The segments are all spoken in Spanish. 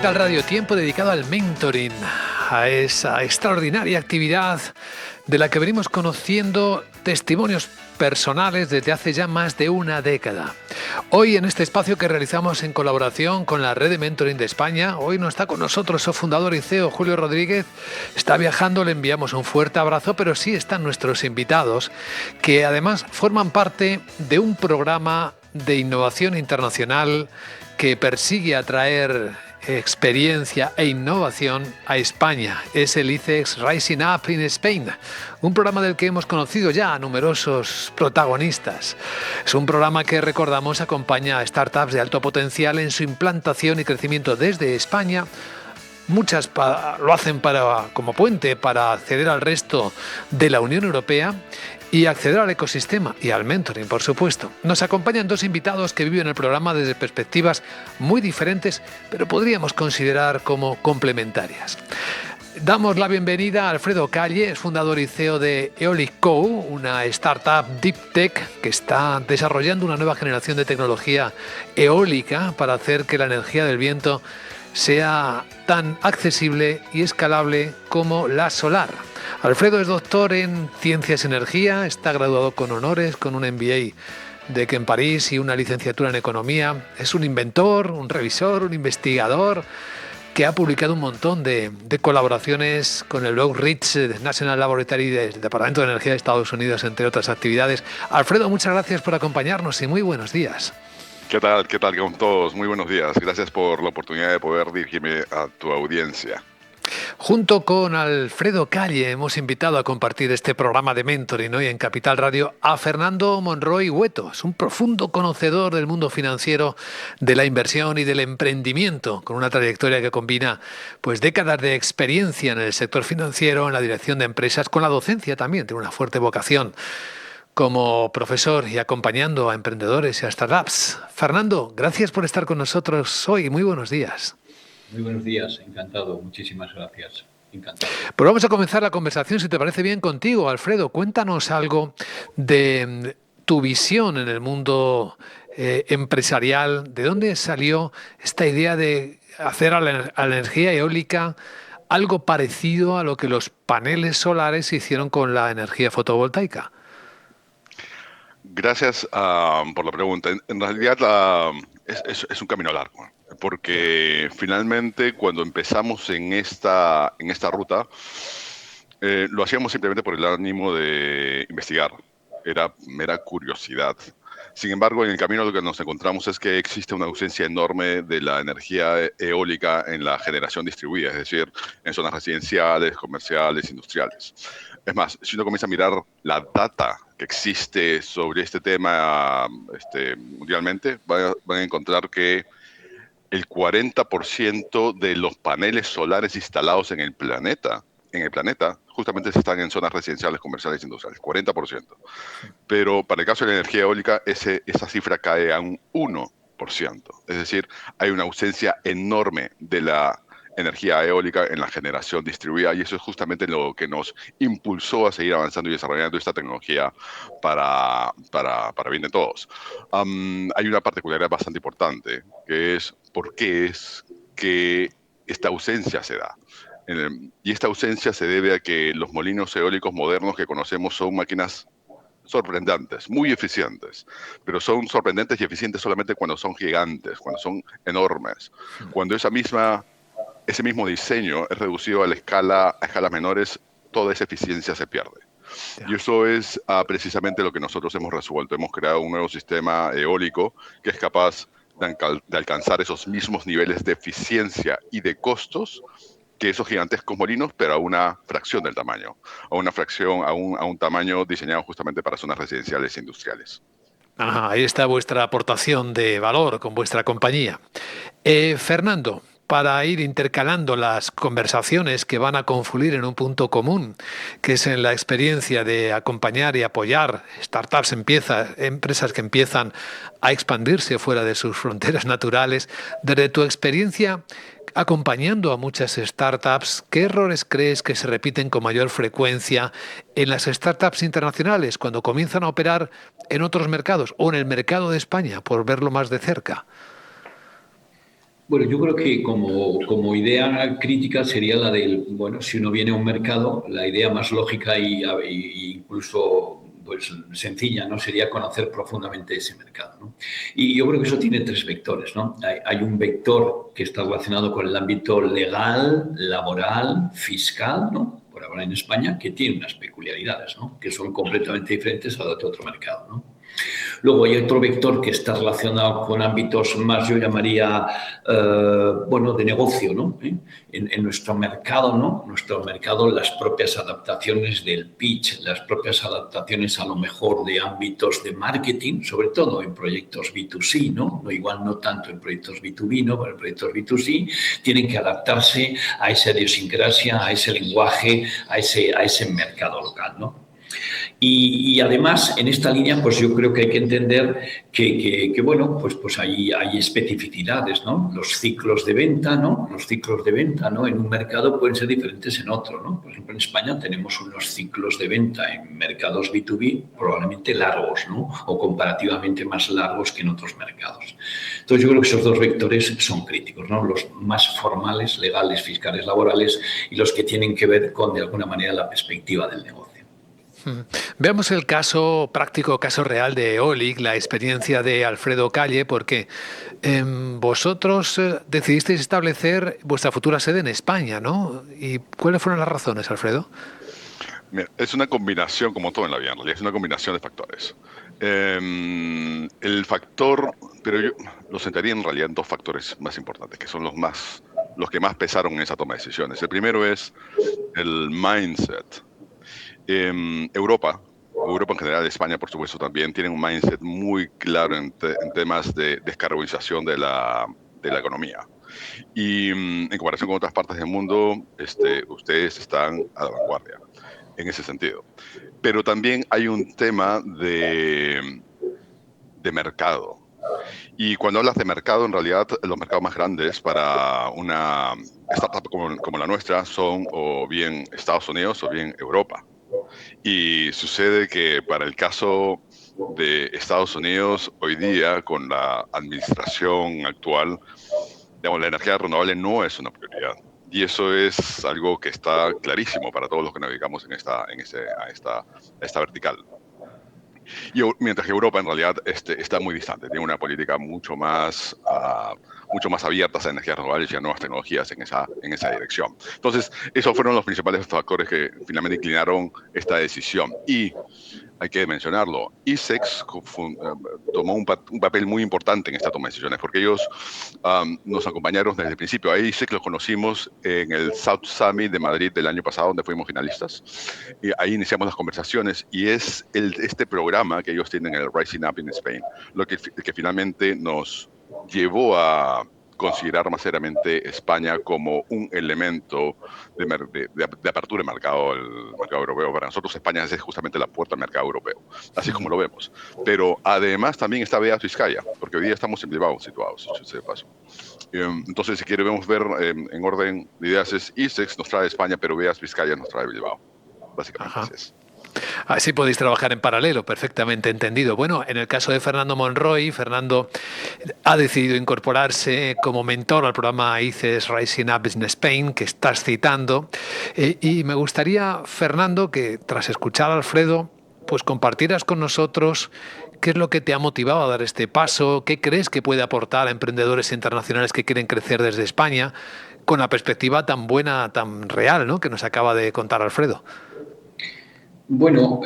Al Radio Tiempo dedicado al mentoring, a esa extraordinaria actividad de la que venimos conociendo testimonios personales desde hace ya más de una década. Hoy en este espacio que realizamos en colaboración con la Red de Mentoring de España, hoy no está con nosotros su fundador y CEO Julio Rodríguez, está viajando, le enviamos un fuerte abrazo, pero sí están nuestros invitados que además forman parte de un programa de innovación internacional que persigue atraer experiencia e innovación a España. Es el ICEX Rising Up in Spain, un programa del que hemos conocido ya a numerosos protagonistas. Es un programa que, recordamos, acompaña a startups de alto potencial en su implantación y crecimiento desde España. Muchas lo hacen como puente para acceder al resto de la Unión Europea y acceder al ecosistema y al mentoring, por supuesto. Nos acompañan dos invitados que viven el programa desde perspectivas muy diferentes, pero podríamos considerar como complementarias. Damos la bienvenida a Alfredo Calle, es fundador y CEO de Eolic.co, una startup deep tech que está desarrollando una nueva generación de tecnología eólica para hacer que la energía del viento sea tan accesible y escalable como la solar. Alfredo es doctor en Ciencias y Energía, está graduado con honores, con un MBA en París y una licenciatura en Economía. Es un inventor, un revisor, un investigador que ha publicado un montón de colaboraciones con el Oak Ridge National Laboratory del Departamento de Energía de Estados Unidos, entre otras actividades. Alfredo, muchas gracias por acompañarnos y muy buenos días. ¿Qué tal? ¿Qué tal con todos? Muy buenos días. Gracias por la oportunidad de poder dirigirme a tu audiencia. Junto con Alfredo Calle hemos invitado a compartir este programa de mentoring hoy en Capital Radio a Fernando Monroy Hueto. Es un profundo conocedor del mundo financiero, de la inversión y del emprendimiento, con una trayectoria que combina décadas de experiencia en el sector financiero, en la dirección de empresas, con la docencia también, tiene una fuerte vocación como profesor y acompañando a emprendedores y a startups. Fernando, gracias por estar con nosotros hoy. Muy buenos días. Muy buenos días, encantado, muchísimas gracias. Encantado. Pues vamos a comenzar la conversación, si te parece bien, contigo, Alfredo. Cuéntanos algo de tu visión en el mundo empresarial. ¿De dónde salió esta idea de hacer a la energía eólica algo parecido a lo que los paneles solares hicieron con la energía fotovoltaica? Gracias por la pregunta. En realidad es un camino largo, porque finalmente cuando empezamos en esta ruta, lo hacíamos simplemente por el ánimo de investigar. Era mera curiosidad. Sin embargo, en el camino lo que nos encontramos es que existe una ausencia enorme de la energía eólica en la generación distribuida, es decir, en zonas residenciales, comerciales, industriales. Es más, si uno comienza a mirar la data que existe sobre este tema mundialmente, van a encontrar que el 40% de los paneles solares instalados en el planeta, justamente están en zonas residenciales, comerciales e industriales, 40%. Pero para el caso de la energía eólica, esa cifra cae a un 1%. Es decir, hay una ausencia enorme de la energía eólica en la generación distribuida, y eso es justamente lo que nos impulsó a seguir avanzando y desarrollando esta tecnología para bien de todos. Hay una particularidad bastante importante, que es por qué es que esta ausencia se da. Y esta ausencia se debe a que los molinos eólicos modernos que conocemos son máquinas sorprendentes, muy eficientes, pero son sorprendentes y eficientes solamente cuando son gigantes, cuando son enormes. Cuando ese mismo diseño es reducido a escalas menores, toda esa eficiencia se pierde. Y eso es precisamente lo que nosotros hemos resuelto. Hemos creado un nuevo sistema eólico que es capaz de alcanzar esos mismos niveles de eficiencia y de costos que esos gigantescos molinos, pero a una fracción del tamaño, a un tamaño diseñado justamente para zonas residenciales e industriales. Ajá, ahí está vuestra aportación de valor con vuestra compañía. Fernando, para ir intercalando las conversaciones que van a confluir en un punto común, que es en la experiencia de acompañar y apoyar startups, empresas que empiezan a expandirse fuera de sus fronteras naturales, desde tu experiencia acompañando a muchas startups, ¿qué errores crees que se repiten con mayor frecuencia en las startups internacionales cuando comienzan a operar en otros mercados o en el mercado de España, por verlo más de cerca? Bueno, yo creo que como idea crítica sería la del, bueno, si uno viene a un mercado, la idea más lógica y incluso pues sencilla, ¿no? Sería conocer profundamente ese mercado, ¿no? Y yo creo que eso tiene tres vectores, ¿no? Hay un vector que está relacionado con el ámbito legal, laboral, fiscal, ¿no? Por ahora en España, que tiene unas peculiaridades, ¿no? Que son completamente diferentes a las de otro mercado, ¿no? Luego hay otro vector que está relacionado con ámbitos más, yo llamaría, bueno, de negocio, ¿no? En nuestro mercado, ¿no? Nuestro mercado, las propias adaptaciones del pitch, las propias adaptaciones a lo mejor de ámbitos de marketing, sobre todo en proyectos B2C, ¿no? No igual no tanto en proyectos B2B, ¿no? Pero en proyectos B2C tienen que adaptarse a esa idiosincrasia, a ese lenguaje, a ese mercado local, ¿no? Y además, en esta línea, pues yo creo que hay que entender que bueno, pues hay especificidades, ¿no? Los ciclos de venta, ¿no? Los ciclos de venta, ¿no? En un mercado pueden ser diferentes en otro, ¿no? Por ejemplo, en España tenemos unos ciclos de venta en mercados B2B probablemente largos, ¿no? O comparativamente más largos que en otros mercados. Entonces, yo creo que esos dos vectores son críticos, ¿no? Los más formales, legales, fiscales, laborales, y los que tienen que ver con, de alguna manera, la perspectiva del negocio. Veamos el caso práctico, caso real de Eolic, la experiencia de Alfredo Calle, porque vosotros decidisteis establecer vuestra futura sede en España, ¿no? ¿Y cuáles fueron las razones, Alfredo? Mira, es una combinación, como todo en la vida, en realidad, es una combinación de factores. El factor, pero yo lo centraría en realidad en dos factores más importantes, que son los que más pesaron en esa toma de decisiones. El primero es el mindset. Europa en general, España por supuesto también, tienen un mindset muy claro en temas de descarbonización de la economía. Y en comparación con otras partes del mundo, ustedes están a la vanguardia en ese sentido. Pero también hay un tema de mercado. Y cuando hablas de mercado, en realidad los mercados más grandes para una startup como la nuestra son o bien Estados Unidos o bien Europa. Y sucede que para el caso de Estados Unidos, hoy día, con la administración actual, digamos, la energía renovable no es una prioridad. Y eso es algo que está clarísimo para todos los que navegamos en esta vertical. Mientras que Europa en realidad está muy distante, tiene una política mucho más abierta a energías renovables y a nuevas tecnologías en esa dirección. Entonces, esos fueron los principales factores que finalmente inclinaron esta decisión. Y hay que mencionarlo, ISEX tomó un papel muy importante en esta toma de decisiones, porque ellos nos acompañaron desde el principio. A ISEX los conocimos en el South Summit de Madrid del año pasado, donde fuimos finalistas. Y ahí iniciamos las conversaciones, y es este programa que ellos tienen, el Rising Up in Spain, lo que finalmente nos llevó a considerar más seriamente España como un elemento de apertura del mercado europeo. Para nosotros España es justamente la puerta al mercado europeo, así como lo vemos. Pero además también está Beas Vizcaya, porque hoy día estamos en Bilbao situados, de paso. Entonces, si queremos ver en orden de ideas, es ISEX nos trae España, pero Beas Vizcaya nos trae Bilbao. Básicamente así es. Así podéis trabajar en paralelo, perfectamente entendido. Bueno, en el caso de Fernando Monroy, Fernando ha decidido incorporarse como mentor al programa ICES Rising Up in Spain, que estás citando. Y me gustaría, Fernando, que tras escuchar a Alfredo, pues compartieras con nosotros qué es lo que te ha motivado a dar este paso, qué crees que puede aportar a emprendedores internacionales que quieren crecer desde España, con la perspectiva tan buena, tan real, ¿no?, que nos acaba de contar Alfredo. Bueno,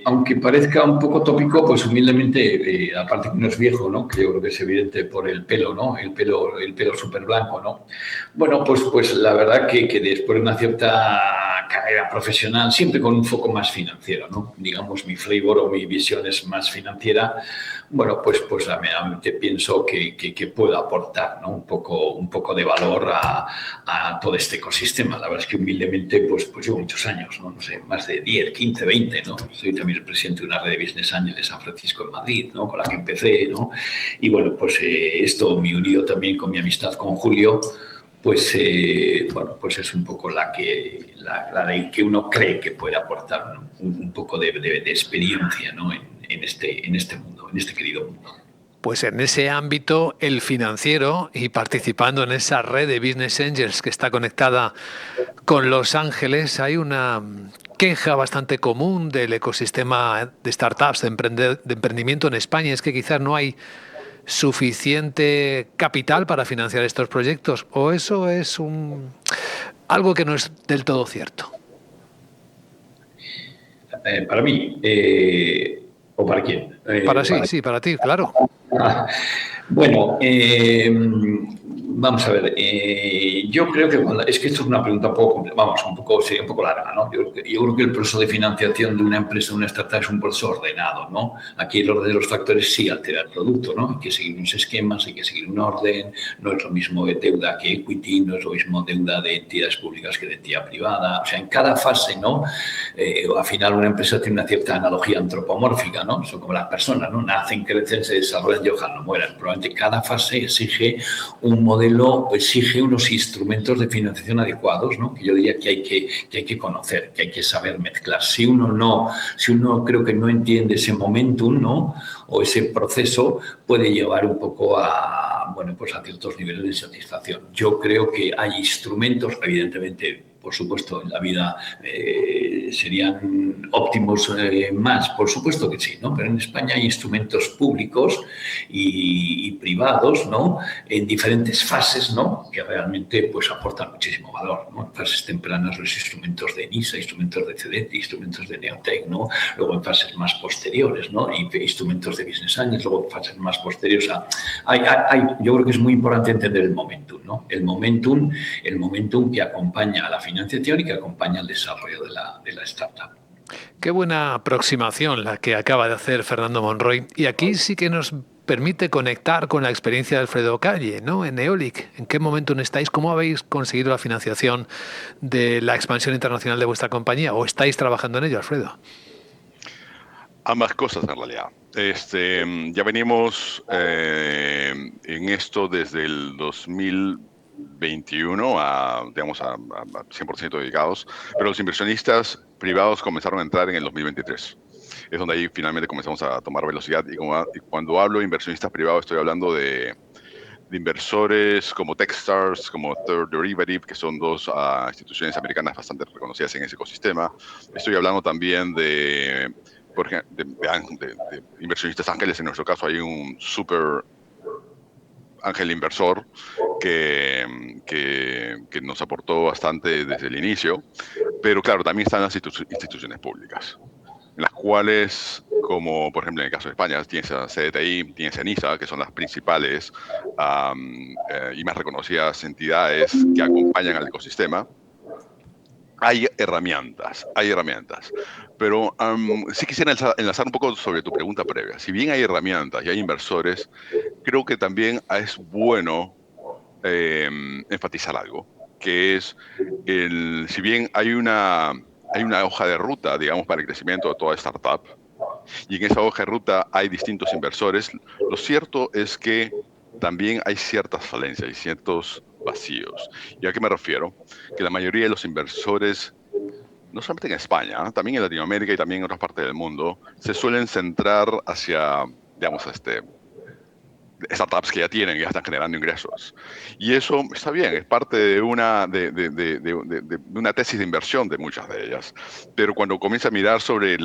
aunque parezca un poco tópico, pues humildemente, aparte que uno es viejo, ¿no? Que yo creo que es evidente por el pelo, ¿no? El pelo súper blanco, ¿no? Bueno, pues la verdad que después de una cierta carrera profesional, siempre con un foco más financiero, ¿no? Digamos, mi flavor o mi visión es más financiera. Bueno, pues realmente pienso que puedo aportar, ¿no? un poco de valor a todo este ecosistema. La verdad es que humildemente pues llevo muchos años, ¿no? No sé, más de 10, 15, 20, ¿no? Soy también el presidente de una red de Business Angels de San Francisco en Madrid, ¿no? Con la que empecé, ¿no? Y bueno, pues esto me unió también con mi amistad con Julio, pues es un poco la que uno cree que puede aportar, ¿no? Un poco de experiencia, ¿no? en este mundo, en este querido mundo. pues en ese ámbito, el financiero, y participando en esa red de Business Angels que está conectada con Los Ángeles, hay una queja bastante común del ecosistema de startups, de emprendimiento en España, es que quizás no hay suficiente capital para financiar estos proyectos, o eso es algo que no es del todo cierto. Para mí, ¿o para quién? Sí, para ti, claro. Bueno, vamos a ver. Yo creo que es que esto es una pregunta un poco, sería un poco larga, ¿no? Yo creo que el proceso de financiación de una empresa, de una startup, es un proceso ordenado, ¿no? Aquí el orden de los factores sí altera el producto, ¿no? Hay que seguir unos esquemas, hay que seguir un orden. No es lo mismo deuda que equity, no es lo mismo deuda de entidades públicas que de entidad privada. O sea, en cada fase, ¿no? Al final una empresa tiene una cierta analogía antropomórfica, ¿no? Son como las personas, ¿no? Nacen, crecen, se desarrollan y ojalá no mueran. Probablemente cada fase exige un modelo, exige unos instrumentos de financiación adecuados, ¿no? Que yo diría que hay que conocer, que hay que saber mezclar. Si uno creo que no entiende ese momentum, ¿no? O ese proceso, puede llevar un poco a, bueno, pues a ciertos niveles de satisfacción. Yo creo que hay instrumentos, evidentemente, por supuesto, en la vida serían óptimos más, por supuesto que sí, ¿no? Pero en España hay instrumentos públicos y privados, ¿no? En diferentes fases, ¿no? Que realmente pues aportan muchísimo valor, ¿no? En fases tempranas los instrumentos de NISA, instrumentos de CEDET, instrumentos de Neotec, ¿no? Luego en fases más posteriores, ¿no? Y instrumentos de Business Angels, luego en fases más posteriores. Yo creo que es muy importante entender el momentum, ¿no? El momentum que acompaña a la financiación y que acompaña al desarrollo de la startup. Qué buena aproximación la que acaba de hacer Fernando Monroy. Y aquí sí que nos permite conectar con la experiencia de Alfredo Calle, ¿no? En Eolic. ¿En qué momento estáis? ¿Cómo habéis conseguido la financiación de la expansión internacional de vuestra compañía? ¿O estáis trabajando en ello, Alfredo? Ambas cosas, en realidad. Ya venimos en esto desde el 2021 digamos, a 100% dedicados, pero los inversionistas privados comenzaron a entrar en el 2023. Es donde ahí finalmente comenzamos a tomar velocidad. Y cuando hablo de inversionistas privados, estoy hablando de inversores como Techstars, como Third Derivative, que son dos instituciones americanas bastante reconocidas en ese ecosistema. Estoy hablando también de inversionistas ángeles. En nuestro caso hay un super ángel inversor que nos aportó bastante desde el inicio. Pero claro, también están las instituciones públicas, en las cuales, como por ejemplo en el caso de España, tienes a CDTI, tienes a NISA, que son las principales y más reconocidas entidades que acompañan al ecosistema. Hay herramientas, pero sí quisiera enlazar un poco sobre tu pregunta previa. Si bien hay herramientas y hay inversores, creo que también es bueno enfatizar algo, que es, si bien hay una hoja de ruta, digamos, para el crecimiento de toda startup, y en esa hoja de ruta hay distintos inversores, lo cierto es que también hay ciertas falencias y ciertos vacíos. ¿Y a qué me refiero? Que la mayoría de los inversores, no solamente en España, también en Latinoamérica y también en otras partes del mundo, se suelen centrar hacia, digamos, startups que ya están generando ingresos. Y eso está bien, es parte de una tesis de inversión de muchas de ellas. Pero cuando comienza a mirar sobre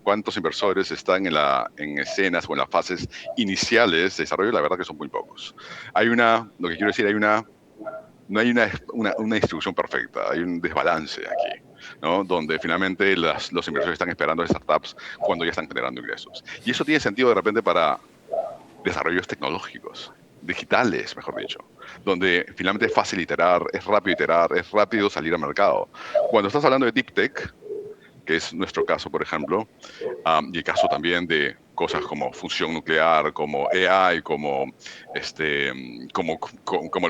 cuántos inversores están en escenas o en las fases iniciales de desarrollo, la verdad que son muy pocos. Lo que quiero decir, no hay una distribución perfecta, hay un desbalance aquí, ¿no? Donde finalmente los inversores están esperando a startups cuando ya están generando ingresos. Y eso tiene sentido de repente para desarrollos tecnológicos, digitales, mejor dicho, donde finalmente es fácil iterar, es rápido salir al mercado. Cuando estás hablando de Deep Tech, que es nuestro caso, por ejemplo, y el caso también de cosas como fusión nuclear, como AI, como los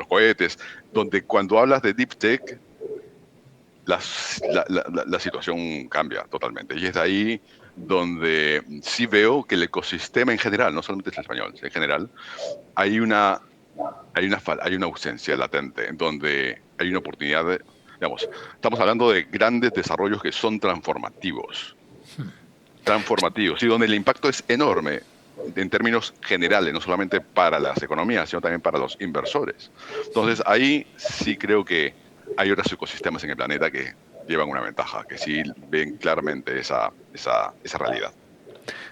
cohetes, donde cuando hablas de Deep Tech, la situación cambia totalmente. Y es de ahí donde sí veo que el ecosistema en general, no solamente el español, en general, hay una ausencia latente, en donde hay una oportunidad digamos, estamos hablando de grandes desarrollos que son transformativos, y donde el impacto es enorme, en términos generales, no solamente para las economías, sino también para los inversores. Entonces, ahí sí creo que hay otros ecosistemas en el planeta que llevan una ventaja, que sí ven claramente esa realidad.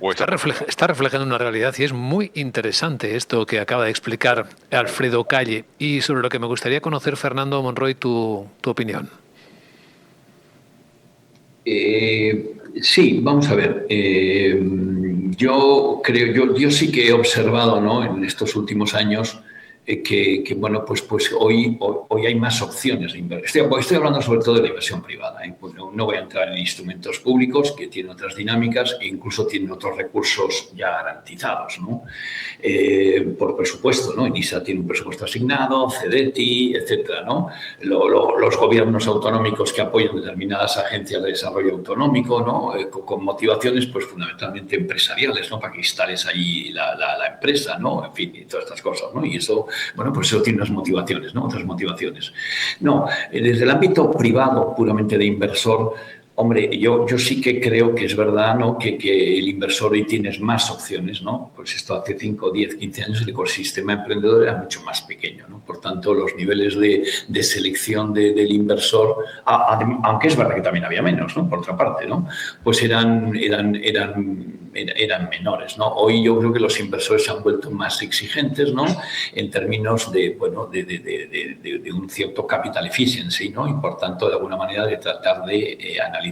Está reflejando una realidad y es muy interesante esto que acaba de explicar Alfredo Calle, y sobre lo que me gustaría conocer, Fernando Monroy, tu opinión. Sí, vamos a ver. Yo sí que he observado, ¿no?, en estos últimos años bueno, pues hoy hay más opciones de inversión. Estoy hablando sobre todo de la inversión privada, ¿eh? Pues no voy a entrar en instrumentos públicos que tienen otras dinámicas e incluso tienen otros recursos ya garantizados, ¿no? Por presupuesto, ¿no? ENISA tiene un presupuesto asignado, CEDETI, etcétera, ¿no? Los gobiernos autonómicos que apoyan determinadas agencias de desarrollo autonómico, ¿no? Con motivaciones, pues fundamentalmente empresariales, ¿no? Para que instales ahí la empresa, ¿no? En fin, y todas estas cosas, ¿no? Y eso, bueno, pues eso tiene unas motivaciones, ¿no? Otras motivaciones. No, desde el ámbito privado, puramente de inversor, hombre, yo sí que creo que es verdad, ¿no?, que el inversor hoy tiene más opciones, ¿no? Pues esto hace 5, 10, 15 años el ecosistema emprendedor era mucho más pequeño, ¿no? Por tanto, los niveles de selección del inversor, aunque es verdad que también había menos, ¿no?, por otra parte, ¿no?, pues eran menores, ¿no? Hoy yo creo que los inversores se han vuelto más exigentes, ¿no?, en términos de un cierto capital efficiency, ¿no? Y por tanto, de alguna manera, de tratar de analizar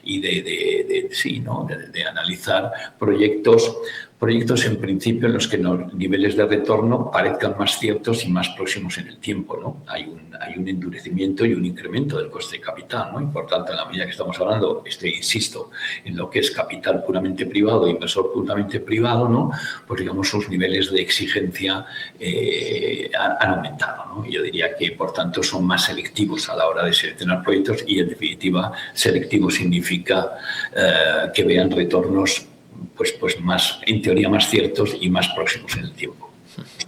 y de analizar proyectos en principio en los que los niveles de retorno parezcan más ciertos y más próximos en el tiempo, ¿no? Hay un endurecimiento y un incremento del coste de capital, ¿no? Y por tanto, en la medida que estamos hablando, insisto, en lo que es capital puramente privado, inversor puramente privado, ¿no?, pues digamos sus niveles de exigencia han aumentado, ¿no? Yo diría que, por tanto, son más selectivos a la hora de seleccionar proyectos y, en definitiva, selectivo significa que vean retornos pues más, en teoría, más ciertos y más próximos en el tiempo.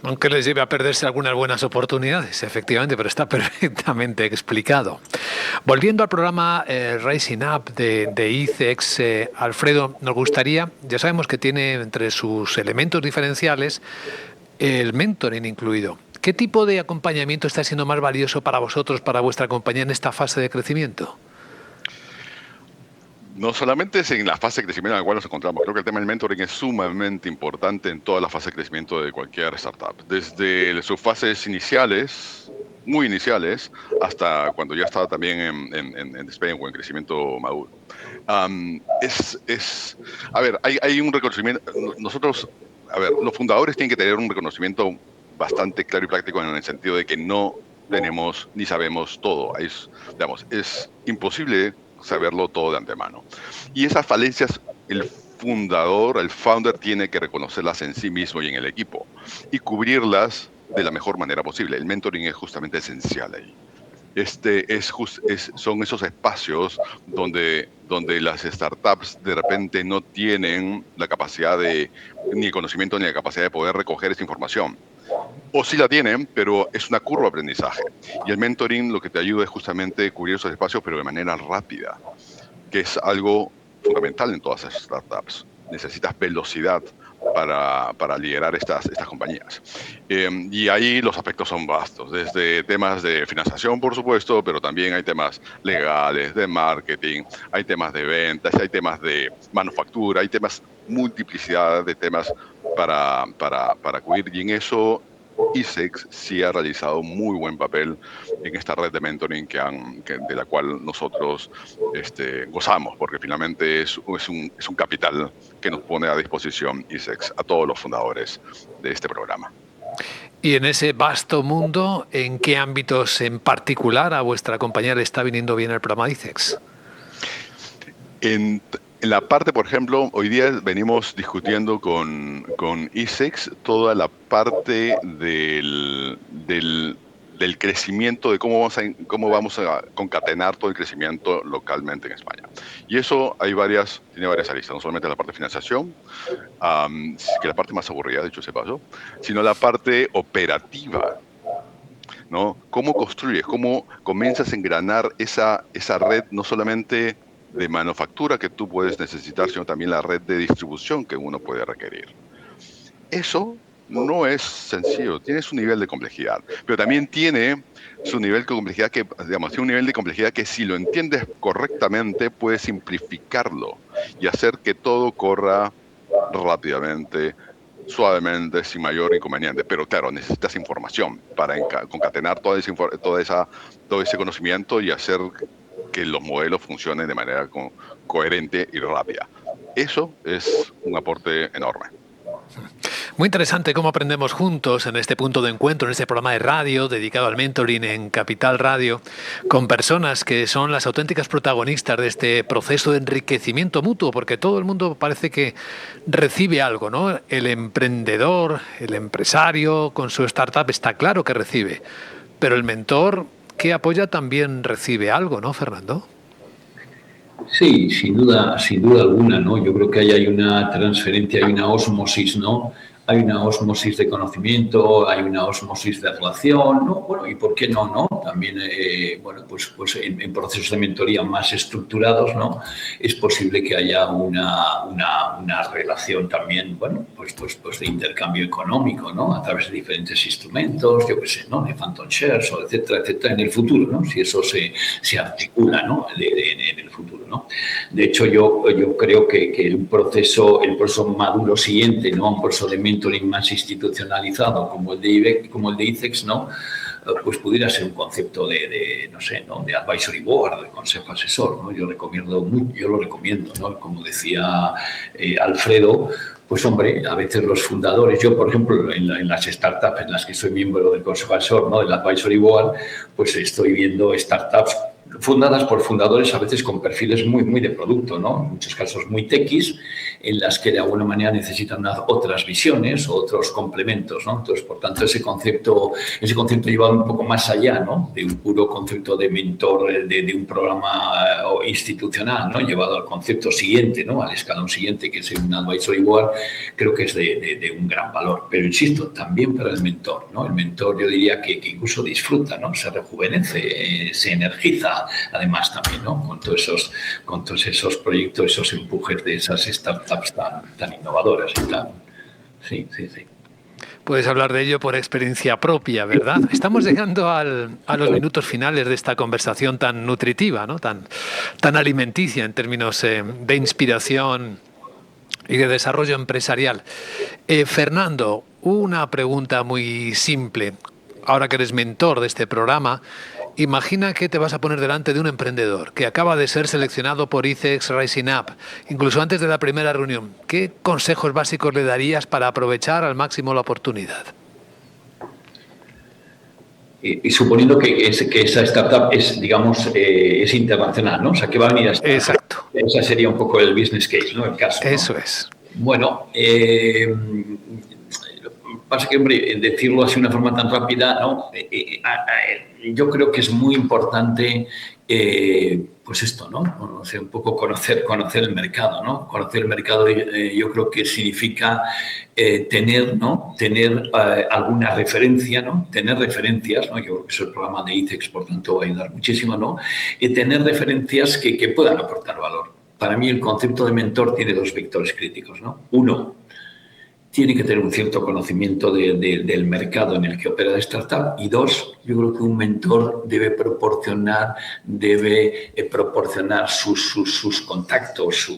Aunque les lleve a perderse algunas buenas oportunidades, efectivamente, pero está perfectamente explicado. Volviendo al programa Rising Up de ICEX, Alfredo, nos gustaría, ya sabemos que tiene entre sus elementos diferenciales el mentoring incluido. ¿Qué tipo de acompañamiento está siendo más valioso para vosotros, para vuestra compañía en esta fase de crecimiento? No solamente es en la fase de crecimiento en la cual nos encontramos. Creo que el tema del mentoring es sumamente importante en toda la fase de crecimiento de cualquier startup. Desde sus fases iniciales, muy iniciales, hasta cuando ya está también en despegue o en crecimiento maduro. A ver, hay un reconocimiento. Nosotros, a ver, los fundadores tienen que tener un reconocimiento bastante claro y práctico en el sentido de que no tenemos ni sabemos todo. Es imposible saberlo todo de antemano. Y esas falencias, el founder tiene que reconocerlas en sí mismo y en el equipo y cubrirlas de la mejor manera posible. El mentoring es justamente esencial ahí. Son esos espacios donde las startups de repente no tienen la capacidad ni el conocimiento ni la capacidad de poder recoger esa información. O sí la tienen, pero es una curva de aprendizaje. Y el mentoring lo que te ayuda es justamente cubrir esos espacios, pero de manera rápida, que es algo fundamental en todas las startups. Necesitas velocidad para liderar estas compañías. Y ahí los aspectos son vastos, desde temas de financiación, por supuesto, pero también hay temas legales, de marketing, hay temas de ventas, hay temas de manufactura, hay multiplicidad de temas para cubrir. Y en eso ICEX sí ha realizado muy buen papel en esta red de mentoring de la cual nosotros gozamos, porque finalmente es un capital que nos pone a disposición ICEX a todos los fundadores de este programa. Y en ese vasto mundo, ¿en qué ámbitos en particular a vuestra compañía le está viniendo bien el programa ICEX? En la parte, por ejemplo, hoy día venimos discutiendo con ICEX toda la parte del crecimiento, de cómo vamos a concatenar todo el crecimiento localmente en España. Y eso tiene varias aristas, no solamente la parte de financiación, que la parte más aburrida, de hecho se pasó, sino la parte operativa, ¿no? ¿Cómo construyes? ¿Cómo comienzas a engranar esa red, no solamente de manufactura que tú puedes necesitar, sino también la red de distribución que uno puede requerir? Eso no es sencillo, tiene su nivel de complejidad, pero también tiene su nivel de complejidad que, digamos, tiene un nivel de complejidad que si lo entiendes correctamente puedes simplificarlo y hacer que todo corra rápidamente, suavemente, sin mayor inconveniente. Pero claro, necesitas información para concatenar todo ese conocimiento y hacer que los modelos funcionen de manera coherente y rápida. Eso es un aporte enorme. Muy interesante cómo aprendemos juntos en este punto de encuentro, en este programa de radio dedicado al mentoring en Capital Radio, con personas que son las auténticas protagonistas de este proceso de enriquecimiento mutuo, porque todo el mundo parece que recibe algo, ¿no? El emprendedor, el empresario con su startup está claro que recibe, pero el mentor que apoya también recibe algo, ¿no, Fernando? Sí, sin duda alguna, ¿no? Yo creo que ahí hay una transferencia, hay una ósmosis, ¿no? Hay una ósmosis de conocimiento, hay una ósmosis de relación, ¿no? Bueno, y por qué no, ¿no? También, bueno, pues en procesos de mentoría más estructurados, ¿no? Es posible que haya una relación también, bueno, pues de intercambio económico, ¿no? A través de diferentes instrumentos, yo qué sé, ¿no? De phantom shares, o etcétera, en el futuro, ¿no? Si eso se articula, ¿no? En el futuro, ¿no? De hecho, yo creo que el proceso maduro siguiente, ¿no? Un proceso de mentoring más institucionalizado como el de ICEX, ¿no? Pues pudiera ser un concepto no sé, ¿no? De advisory board, de consejo asesor, ¿no? Yo lo recomiendo, ¿no? Como decía Alfredo, pues hombre, a veces los fundadores, yo por ejemplo en las startups en las que soy miembro del consejo asesor, ¿no? Del advisory board, pues estoy viendo startups fundadas por fundadores a veces con perfiles muy de producto, ¿no? En muchos casos muy techis, en las que de alguna manera necesitan otras visiones o otros complementos, ¿no? Entonces, por tanto, ese concepto lleva un poco más allá, ¿no? De un puro concepto de mentor de un programa institucional, ¿no? Llevado al concepto siguiente, ¿no? Al escalón siguiente, que es un advisory board, creo que es de un gran valor. Pero insisto, también para el mentor, ¿no? El mentor yo diría que incluso disfruta, ¿no? Se rejuvenece, se energiza, además también, ¿no? Con todos esos proyectos, esos empujes de esas startups tan innovadoras y tan... Sí. Puedes hablar de ello por experiencia propia, ¿verdad? Estamos llegando a los minutos finales de esta conversación tan nutritiva, ¿no? Tan alimenticia en términos de inspiración y de desarrollo empresarial. Fernando, una pregunta muy simple. Ahora que eres mentor de este programa, imagina que te vas a poner delante de un emprendedor que acaba de ser seleccionado por ICEX Rising Up, incluso antes de la primera reunión. ¿Qué consejos básicos le darías para aprovechar al máximo la oportunidad? Y suponiendo que esa startup es, digamos, es internacional, ¿no? O sea, que va a venir a estar. Exacto. Esa sería un poco el business case, ¿no? El caso, ¿no? Eso es. Bueno, pasa que, hombre, decirlo así de una forma tan rápida, ¿no? Yo creo que es muy importante, pues esto, ¿no? O sea, un poco conocer el mercado, ¿no? Conocer el mercado, yo creo que significa tener alguna referencia, ¿no? Tener referencias, ¿no? Yo creo que es el programa de ICEX, por tanto, va a ayudar muchísimo, ¿no? Y tener referencias que puedan aportar valor. Para mí, el concepto de mentor tiene dos vectores críticos, ¿no? Uno, tiene que tener un cierto conocimiento del mercado en el que opera la startup. Y dos, yo creo que un mentor debe proporcionar sus contactos,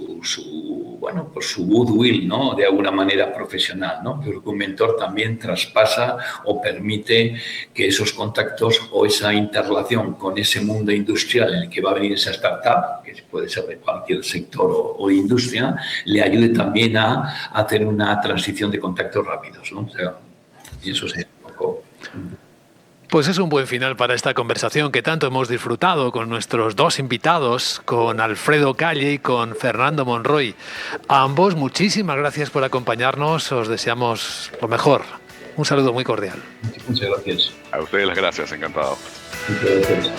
su goodwill, ¿no? De alguna manera profesional, ¿no? Yo creo que un mentor también traspasa o permite que esos contactos o esa interrelación con ese mundo industrial en el que va a venir esa startup, que puede ser de cualquier sector o industria, le ayude también a hacer una transición de contactos rápidos, ¿no? O sea, y eso es un poco... Pues es un buen final para esta conversación que tanto hemos disfrutado con nuestros dos invitados, con Alfredo Calle y con Fernando Monroy. A ambos, muchísimas gracias por acompañarnos. Os deseamos lo mejor. Un saludo muy cordial. Muchas gracias. A ustedes las gracias, encantado. Muchas gracias.